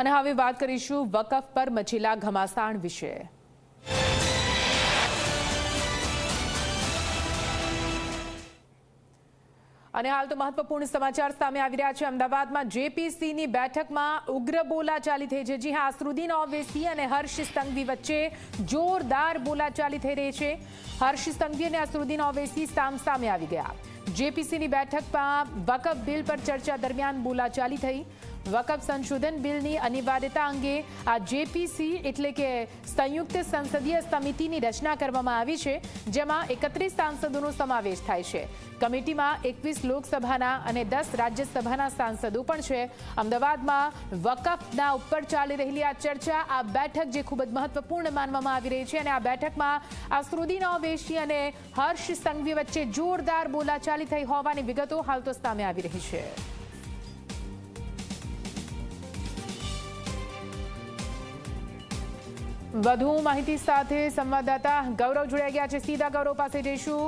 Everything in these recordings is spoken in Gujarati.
અને હવે વાત કરીશું વકફ પર મચેલા ઘમાસાણ વિશે। અને હાલ તો મહત્વપૂર્ણ સમાચાર સામે આવી રહ્યા છે। અમદાવાદમાં જેપીસીની બેઠકમાં ઉગ્ર બોલાચાલી થઈ છે। જી હા, અસરુદ્દીન ઓવૈસી અને હર્ષ સંઘવી વચ્ચે જોરદાર બોલાચાલી થઈ રહી છે। હર્ષ સંઘવી અને અસરુદ્દીન ઓવૈસી સામસામે આવી ગયા। જેપીસીની બેઠકમાં વકફ બિલ પર ચર્ચા દરમિયાન બોલાચાલી થઈ। વકફ સંશોધન બિલની અનિવાર્યતા અંગે આ જેપીસી એટલે કે સંયુક્ત સંસદીય સમિતિની રચના કરવામાં આવી છે, જેમાં 31 સાંસદોનો સમાવેશ થાય છે। કમિટીમાં 21 લોકસભાના અને 10 રાજ્યસભાના સાંસદો પણ છે। અમદાવાદમાં વકફના ઉપર ચાલી રહેલી આ ચર્ચા, આ બેઠક જે ખૂબ જ મહત્વપૂર્ણ માનવામાં આવી રહી છે, અને આ બેઠકમાં અસરુદ્દીન ઓવૈસી અને હર્ષ સંઘવી વચ્ચે જોરદાર બોલાચાલી થઈ હોવાની વિગતો હાલ તો સામે આવી રહી છે। વધુ માહિતી સાથે સંવાદદાતા ગૌરવ જોડાઈ ગયા છે। સીધા ગૌરવ પાસે જઈશું।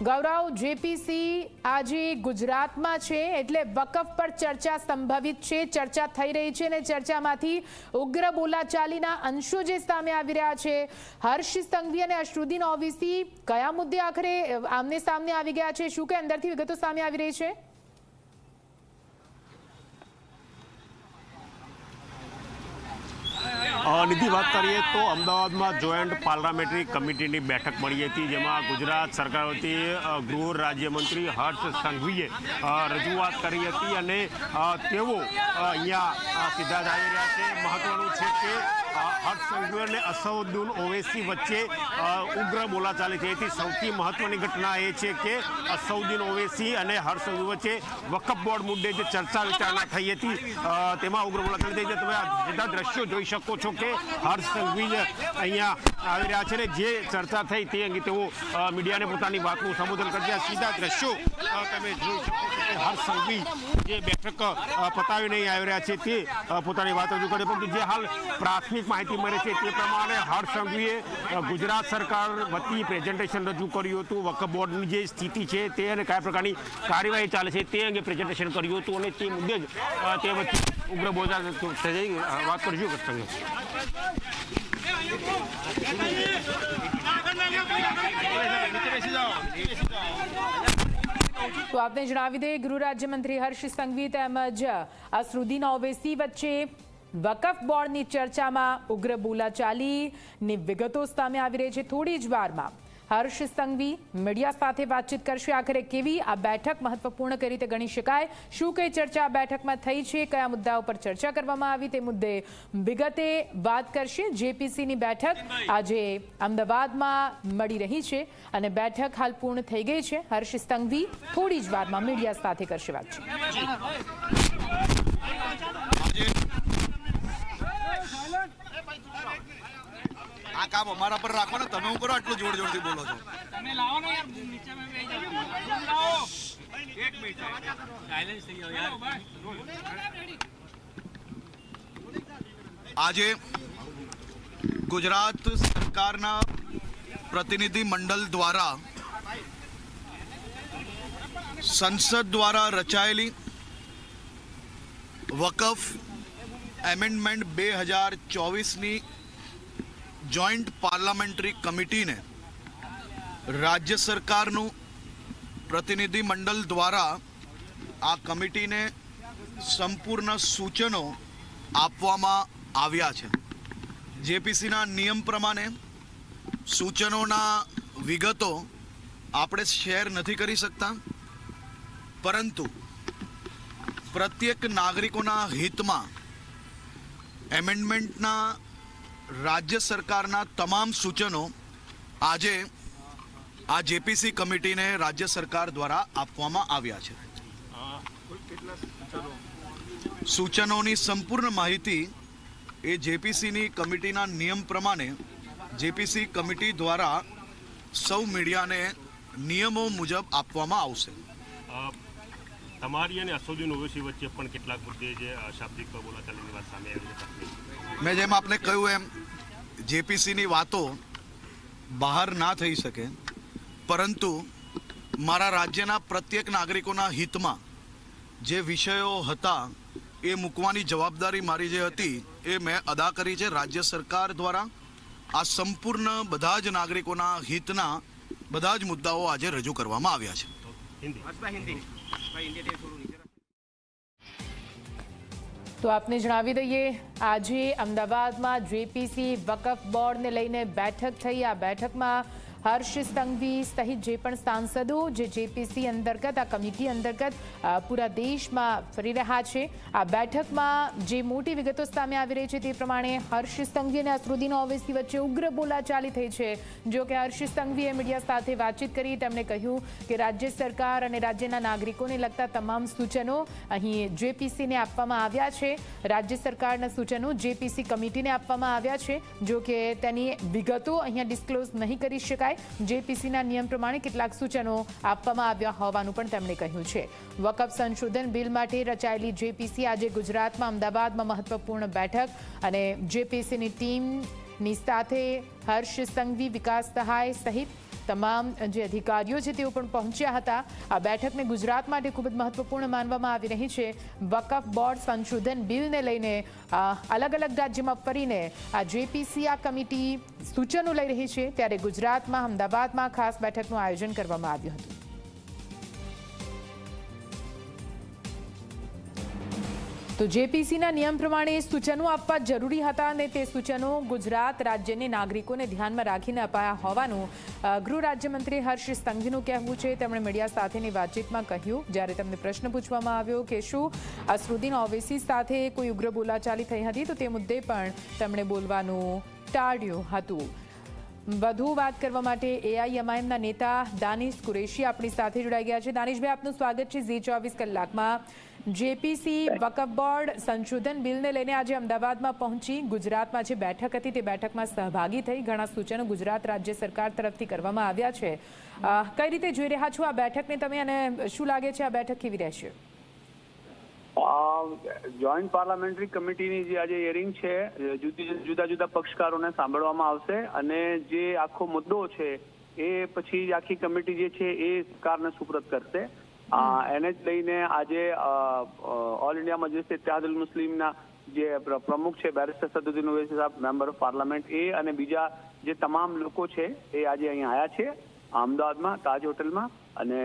ગૌરવ, જેપીસી આજે ગુજરાતમાં છે એટલે વકફ પર ચર્ચા સંભવિત છે, ચર્ચા થઈ રહી છે અને ચર્ચામાંથી ઉગ્ર બોલાચાલીના અંશો જે સામે આવી રહ્યા છે। હર્ષ સંઘવી અને અસરુદ્દીન ઓવૈસી કયા મુદ્દે આખરે આમને સામને આવી ગયા છે? શું કે અંદરથી વિગતો સામે આવી રહી છે? નિધિ, વાત કરીએ તો અમદાવાદમાં જોઈન્ટ પાર્લામેન્ટરી કમિટીની બેઠક મળી હતી, જેમાં ગુજરાત સરકાર વતી ગૃહ રાજ્યમંત્રી હર્ષ સંઘવીએ રજૂઆત કરી હતી અને તેઓ અહીંયા સીધા જ આવી રહ્યા છે। મહત્વનું છે કે હર્ષ સંઘવી અને અસદુદ્દીન ઓવૈસી વચ્ચે ઉગ્ર બોલાચાલી થઈ હતી। સૌથી મહત્વની ઘટના એ છે કે અસદુદ્દીન ઓવૈસી અને હર્ષ સંઘવી વચ્ચે વકફ બોર્ડ મુદ્દે જે ચર્ચા વિચારણા થઈ હતી, તેમાં ઉગ્ર બોલાચાલી થઈ છે। તમે આ સીધા દ્રશ્યો જોઈ શકો છો કે હર્ષ સંઘવી અહીંયા આવી રહ્યા છે ને જે ચર્ચા થઈ તે અંગે તેઓ મીડિયાને પોતાની વાતનું સંબોધન કરશે। સીધા દ્રશ્યો તમે જોઈ શકો છો કે હર્ષ સંઘવી જે બેઠક પતાવી નહીં આવી રહ્યા છે તે પોતાની વાત રજૂ કરે, પરંતુ જે હાલ પ્રાથમિક માહિતી મળે છે તે પ્રમાણે હર્ષ સંઘવીએ ગુજરાત સરકાર વતી પ્રેઝન્ટેશન રજૂ કર્યું હતું। વકફ બોર્ડની જે સ્થિતિ છે તે અને કયા પ્રકારની કાર્યવાહી ચાલે છે તે અંગે પ્રેઝન્ટેશન કર્યું હતું અને તે મુદ્દે જ તે વચ્ચે ઉગ્ર બોલાચાલી વાત કરજો કરશે। તો આપને જણાવી દે, ગૃહ રાજ્યમંત્રી હર્ષ સંઘવી તેમજ અસરુદ્દીન ઓવૈસી વચ્ચે વકફ બોર્ડની ચર્ચામાં ઉગ્ર બોલાચાલીની વિગતો સામે આવી રહી છે। થોડી જ વારમાં હર્ષ સંઘવી મીડિયા સાથે વાતચીત કરશે। આખરે કેવી આ બેઠક મહત્વપૂર્ણ કઈ રીતે ગણી શકાય, શું કઈ ચર્ચા આ બેઠકમાં થઈ છે, કયા મુદ્દાઓ પર ચર્ચા કરવામાં આવી તે મુદ્દે વિગતે વાત કરશે। જેપીસીની બેઠક આજે અમદાવાદમાં મળી રહી છે અને બેઠક હાલ પૂર્ણ થઈ ગઈ છે। હર્ષ સંઘવી થોડી જ વારમાં મીડિયા સાથે કરશે વાતચીત। આ કામ અમારા પર રાખો ને, તમે હું કરો આટલું જોર જોરથી બોલો છો? તમે લાવો ને યાર, નીચે મે બેહી જાઓ। એક મિનિટ સાયલેન્સ થઈ જાઓ યાર। આજે ગુજરાત સરકારના પ્રતિનિધિ મંડળ દ્વારા સંસદ દ્વારા રચાયેલી વકફ એમેન્ડમેન્ટ 2024ની જોઈન્ટ પાર્લામેન્ટરી કમિટીને રાજ્ય સરકારનું પ્રતિનિધિ મંડળ દ્વારા આ કમિટીને સંપૂર્ણ સૂચનો આપવામાં આવ્યા છે। જેપીસીના નિયમ પ્રમાણે સૂચનોના વિગતો આપણે શેર નથી કરી શકતા, પરંતુ પ્રત્યેક નાગરિકોના હિતમાં એમેન્ડમેન્ટના રાજ્ય સરકારના તમામ સૂચનો આજે આ જેપીસી કમિટીને રાજ્ય સરકાર દ્વારા આપવામાં આવ્યા છે। સૂચનોની સંપૂર્ણ માહિતી એ જેપીસીની કમિટીના નિયમ પ્રમાણે જેપીસી કમિટી દ્વારા સૌ મીડિયાને નિયમો મુજબ આપવામાં આવશે। તમારી અને અસદુદ્દીન ઓવૈસી વચ્ચે પણ કેટલાક મુદ્દે જે શાબ્દિક બોલાચાલીની વાત સામે આવી છે। મેં જેમ આપને કહ્યું એમ જેપીસીની વાતો બહાર ના થઈ શકે, પરંતુ મારા રાજ્યના પ્રત્યેક નાગરિકોના હિતમાં જે વિષયો હતા એ મૂકવાની જવાબદારી મારી જે હતી એ મેં અદા કરી છે. રાજ્ય સરકાર દ્વારા આ સંપૂર્ણ બધા જ નાગરિકોના હિતના બધા જ મુદ્દાઓ આજે રજૂ કરવામાં આવ્યા છે. તો આપને જણાવી દઈએ, આજે અમદાવાદમાં જેપીસી વકફ બોર્ડને લઈને બેઠક થઈ. આ બેઠકમાં હર્ષ સંઘવી સહિત જે પણ સાંસદો જે જેપીસી અંતર્ગત આ કમિટી અંતર્ગત પૂરા દેશમાં ફરી રહ્યા છે. આ બેઠકમાં જે મોટી વિગતો સામે આવી રહી છે તે પ્રમાણે હર્ષ સંઘવી અને અસરુદ્દીન ઓવૈસી વચ્ચે ઉગ્ર બોલાચાલી થઈ છે. જો કે હર્ષ સંઘવીએ મીડિયા સાથે વાતચીત કરી તેમણે કહ્યું કે રાજ્ય સરકાર અને રાજ્યના નાગરિકોને લગતા તમામ સૂચનો અહીં જેપીસીને આપવામાં આવ્યા છે. રાજ્ય સરકારના સૂચનો જેપીસી કમિટીને આપવામાં આવ્યા છે. જો કે તેની વિગતો અહીંયા ડિસ્ક્લોઝ નહીં કરી શકાય. જેપીસીના નિયમ પ્રમાણે કેટલાક સૂચનો આપવામાં આવ્યા હોવાનું પણ તેમણે કહ્યું છે. વકફ સંશોધન બિલ માટે રચાયેલી જેપીસી આજે ગુજરાતમાં અમદાવાદમાં મહત્વપૂર્ણ બેઠક અને જેપીસીની ટીમની સાથે હર્ષ સંઘવી, વિકાસ સહાય સહિત તમામ જે અધિકારીઓ છે તેઓ પણ પહોંચ્યા હતા. આ બેઠકને ગુજરાત માટે ખૂબ જ મહત્વપૂર્ણ માનવામાં આવી રહી છે. વકફ બોર્ડ સંશોધન બિલને લઈને અલગ અલગ રાજ્યમાં ફરીને આ જેપીસી આ કમિટી સૂચનો લઈ રહી છે, ત્યારે ગુજરાતમાં અમદાવાદમાં ખાસ બેઠકનું આયોજન કરવામાં આવ્યું હતું. તો જેપીસીના નિયમ પ્રમાણે સૂચનો આપવા જરૂરી હતા અને તે સૂચનો ગુજરાત રાજ્યને નાગરિકોને ધ્યાનમાં રાખીને અપાયા હોવાનું ગૃહ રાજ્યમંત્રી હર્ષ સંઘવીનું કહેવું છે. તેમણે મીડિયા સાથેની વાતચીતમાં કહ્યું, જ્યારે તેમને પ્રશ્ન પૂછવામાં આવ્યો કે શું અસરુદ્દીન ઓવૈસી સાથે કોઈ ઉગ્ર બોલાચાલી થઈ હતી, તો તે મુદ્દે પણ તેમણે બોલવાનું ટાળ્યું હતું. વધુ વાત કરવા માટે એઆઈએમઆઈએમના નેતા દાનિશ કુરેશી આપણી સાથે જોડાઈ ગયા છે. દાનિશભાઈ, આપનું સ્વાગત છે ઝી 24 કલાકમાં. જેપીસી વકફ બોર્ડ સંશોધન બિલને લઈને આજે અમદાવાદમાં પહોંચી. ગુજરાતમાં જે બેઠક હતી તે બેઠકમાં સહભાગી થઈ. ઘણા સૂચનો ગુજરાત રાજ્ય સરકાર તરફથી કરવામાં આવ્યા છે. કઈ રીતે જોઈ રહ્યા છો આ બેઠકને તમે, અને શું લાગે છે આ બેઠક કેવી રહેશે? જોઈન્ટ પાર્લામેન્ટરી કમિટીની જે આજે હિયરિંગ છે, જુદા જુદા પક્ષકારોને સાંભળવામાં આવશે અને જે આખો મુદ્દો છે એ પછી આખી કમિટી જે છે એ સરકારને સુપરત કરશે. એને જ લઈને આજે ઓલ ઇન્ડિયા મજલિસ ઇત્તેહાદુલ મુસ્લિમના જે પ્રમુખ છે બેરિસ્ટર સદુદ્દીન ઓવૈસી સાહેબ, મેમ્બર ઓફ પાર્લામેન્ટ, એ અને બીજા જે તમામ લોકો છે એ આજે અહીં આવ્યા છે અમદાવાદમાં તાજ હોટલમાં, અને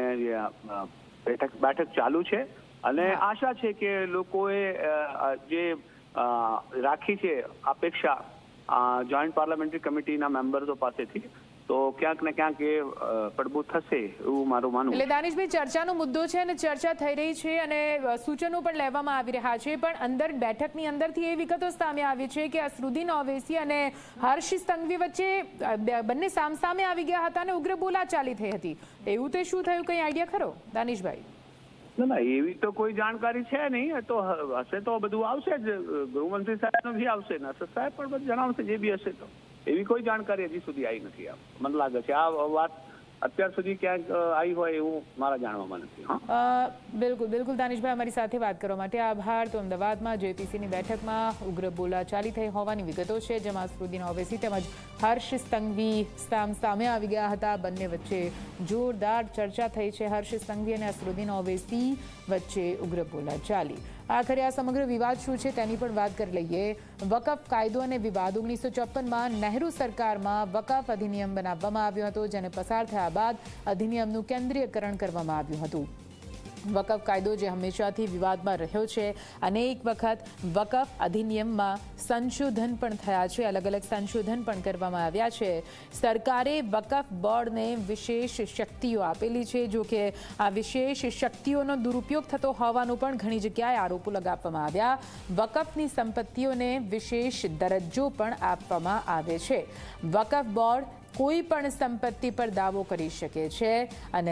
બેઠક ચાલુ છે. અને આશા છે કે લોકોએ જે રાખી છે અપેક્ષા જોઈન્ટ પાર્લામેન્ટરી કમિટીના મેમ્બર્સો પાસેથી, તો ક્યાંક ને ક્યાંક એ પડબો થશે એવું મારું માનવું. એટલે દાનિશભાઈ, ચર્ચાનો મુદ્દો છે અને ચર્ચા થઈ રહી છે અને સૂચનો પણ લેવામાં આવી રહ્યા છે, પણ અંદર બેઠકની અંદરથી એ વિગતો સામે આવી છે કે અસરુદ્દીન ઓવૈસી અને હર્ષ સંઘવી વચ્ચે બંને સામસામે આવી ગયા હતા અને ઉગ્ર બોલાચાલી થઈ હતી. એવું તે શું થયું, કઈ આઈડિયા ખરો દાનિશભાઈ? ના, એવી તો કોઈ જાણકારી છે નહીં. તો હશે તો બધું આવશે જ, ગૃહમંત્રી સાહેબ બી આવશે, નસર સાહેબ પણ બધું જણાવશે જે બી હશે. તો એવી કોઈ જાણકારી હજી સુધી આવી નથી. મને લાગે છે આ વાત અત્યાર સુધી ક્યાંક આવી હોય એવું મારા જાણવામાં નથી. બિલકુલ દાનિશભાઈ, અમારી સાથે વાત કરવા માટે આભાર. તો અમદાવાદમાં જેપીસીની બેઠકમાં ઉગ્ર બોલાચાલી થઈ હોવાની વિગતો છે, જેમાં અસરુદ્દીન ઓવૈસી તેમજ હર્ષ સંઘવી સામે આવી ગયા હતા. બંને વચ્ચે જોરદાર ચર્ચા થઈ છે. હર્ષ સંઘવી અને અસરુદ્દીન ઓવૈસી વચ્ચે ઉગ્ર બોલાચાલી. આખરે આ સમગ્ર વિવાદ શું છે તેની પણ વાત કરી લઈએ. વકફ કાયદો અને વિવાદ 1954માં નહેરુ સરકારમાં વકફ અધિનિયમ બનાવવામાં આવ્યો હતો, જેને પસાર થયા બાદ અધિનિયમનું કેન્દ્રીયકરણ કરવામાં આવ્યું હતું. વકફ કાયદો જે હંમેશાથી વિવાદમાં રહ્યો છે, અનેક વખત વકફ અધિનિયમમાં સંશોધન પણ થયા છે, અલગ અલગ સંશોધન પણ કરવામાં આવ્યા છે. સરકારે વકફ બોર્ડને વિશેષ શક્તિઓ આપેલી છે. જો કે આ વિશેષ શક્તિઓનો દુરુપયોગ થતો હોવાનું પણ ઘણી જગ્યાએ આરોપો લગાવવામાં આવ્યા. વકફની સંપત્તિઓને વિશેષ દરજ્જો પણ આપવામાં આવે છે. વકફ બોર્ડ કોઈ પણ સંપત્તિ પર દાવો કરી શકે છે અને